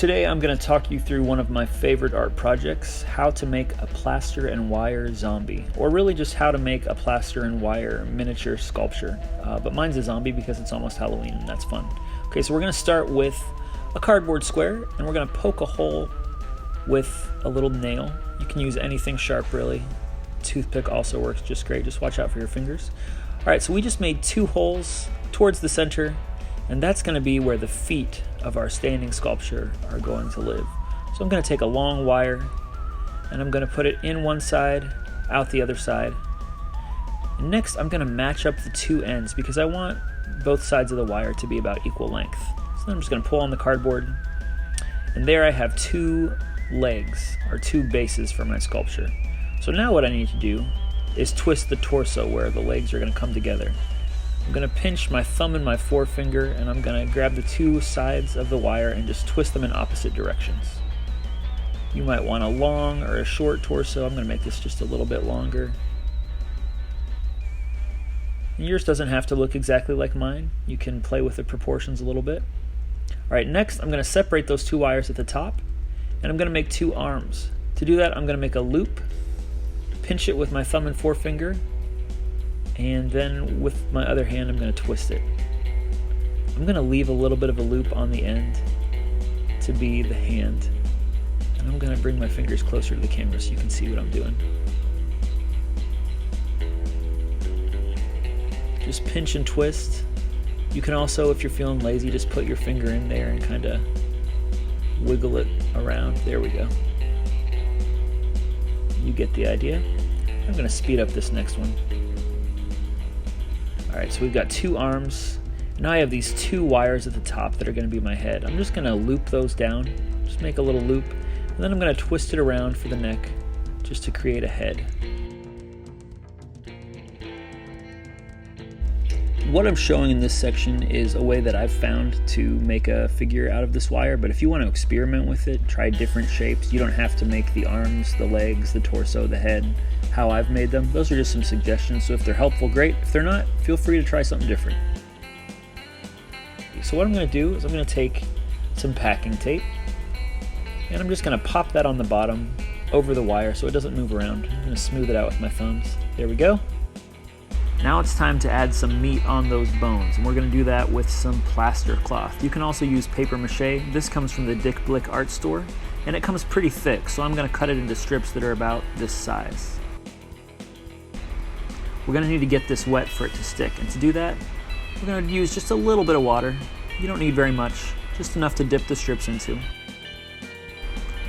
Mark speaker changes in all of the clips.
Speaker 1: Today I'm going to talk you through one of my favorite art projects, how to make a plaster and wire zombie, or really just how to make a plaster and wire miniature sculpture. But mine's a zombie because it's almost Halloween and that's fun. Okay, so we're going to start with a cardboard square and we're going to poke a hole with a little nail. You can use anything sharp really. Toothpick also works just great, just watch out for your fingers. Alright, so we just made 2 holes towards the center, and that's going to be where the feet of our standing sculpture are going to live. So I'm going to take a long wire and I'm going to put it in one side, out the other side. And next I'm going to match up the 2 ends because I want both sides of the wire to be about equal length. So I'm just going to pull on the cardboard, and there I have 2 legs, or 2 bases for my sculpture. So now what I need to do is twist the torso where the legs are going to come together. I'm going to pinch my thumb and my forefinger, and I'm going to grab the 2 sides of the wire and just twist them in opposite directions. You might want a long or a short torso. I'm going to make this just a little bit longer. And yours doesn't have to look exactly like mine. You can play with the proportions a little bit. Alright, next I'm going to separate those 2 wires at the top, and I'm going to make 2 arms. To do that, I'm going to make a loop, pinch it with my thumb and forefinger, and then with my other hand I'm going to twist it. I'm going to leave a little bit of a loop on the end to be the hand, and I'm going to bring my fingers closer to the camera so you can see what I'm doing. Just pinch and twist. You can also, if you're feeling lazy, just put your finger in there and kind of wiggle it around. There we go. You get the idea. I'm going to speed up this next one. Alright, so we've got 2 arms. Now I have these 2 wires at the top that are going to be my head. I'm just going to loop those down, just make a little loop, and then I'm going to twist it around for the neck just to create a head. What I'm showing in this section is a way that I've found to make a figure out of this wire, but if you want to experiment with it, try different shapes. You don't have to make the arms, the legs, the torso, the head how I've made them. Those are just some suggestions, so if they're helpful, great. If they're not, feel free to try something different. So what I'm going to do is I'm going to take some packing tape, and I'm just going to pop that on the bottom over the wire so it doesn't move around. I'm going to smooth it out with my thumbs. There we go. Now it's time to add some meat on those bones, and we're going to do that with some plaster cloth. You can also use paper mache. This comes from the Dick Blick art store, and it comes pretty thick, so I'm going to cut it into strips that are about this size. We're going to need to get this wet for it to stick, and to do that, we're going to use just a little bit of water. You don't need very much, just enough to dip the strips into.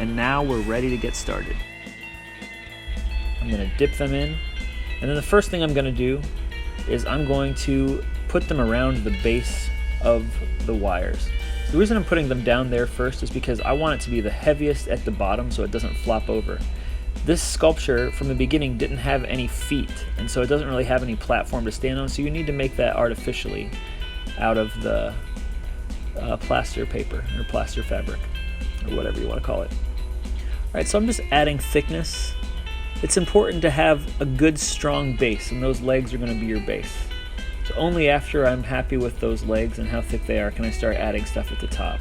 Speaker 1: And now we're ready to get started. I'm going to dip them in, and then the first thing I'm going to do is I'm going to put them around the base of the wires. The reason I'm putting them down there first is because I want it to be the heaviest at the bottom so it doesn't flop over. This sculpture from the beginning didn't have any feet, and so it doesn't really have any platform to stand on, so you need to make that artificially out of the plaster paper or plaster fabric or whatever you want to call it. Alright, so I'm just adding thickness. It's important to have a good strong base, and those legs are going to be your base. So only after I'm happy with those legs and how thick they are can I start adding stuff at the top.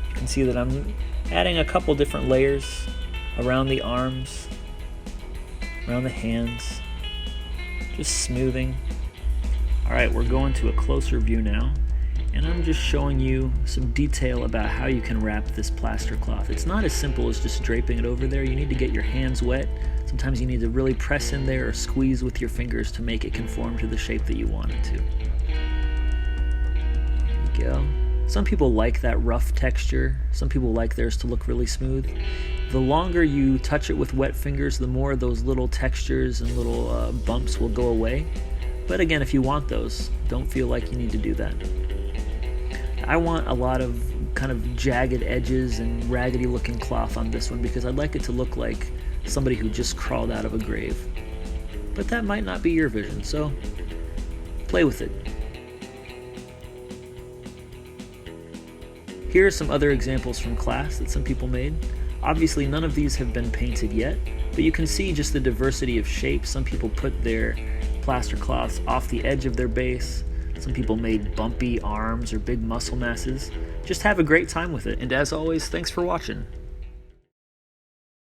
Speaker 1: You can see that I'm adding a couple different layers around the arms, around the hands, just smoothing. Alright, we're going to a closer view now, and I'm just showing you some detail about how you can wrap this plaster cloth. It's not as simple as just draping it over there. You need to get your hands wet. Sometimes you need to really press in there or squeeze with your fingers to make it conform to the shape that you want it to. There you go. Some people like that rough texture. Some people like theirs to look really smooth. The longer you touch it with wet fingers, the more those little textures and little bumps will go away. But again, if you want those, don't feel like you need to do that. I want a lot of kind of jagged edges and raggedy looking cloth on this one because I'd like it to look like somebody who just crawled out of a grave. But that might not be your vision, so play with it. Here are some other examples from class that some people made. Obviously none of these have been painted yet, but you can see just the diversity of shapes. Some people put their plaster cloths off the edge of their base. Some people made bumpy arms or big muscle masses. Just have a great time with it, and as always, thanks for watching.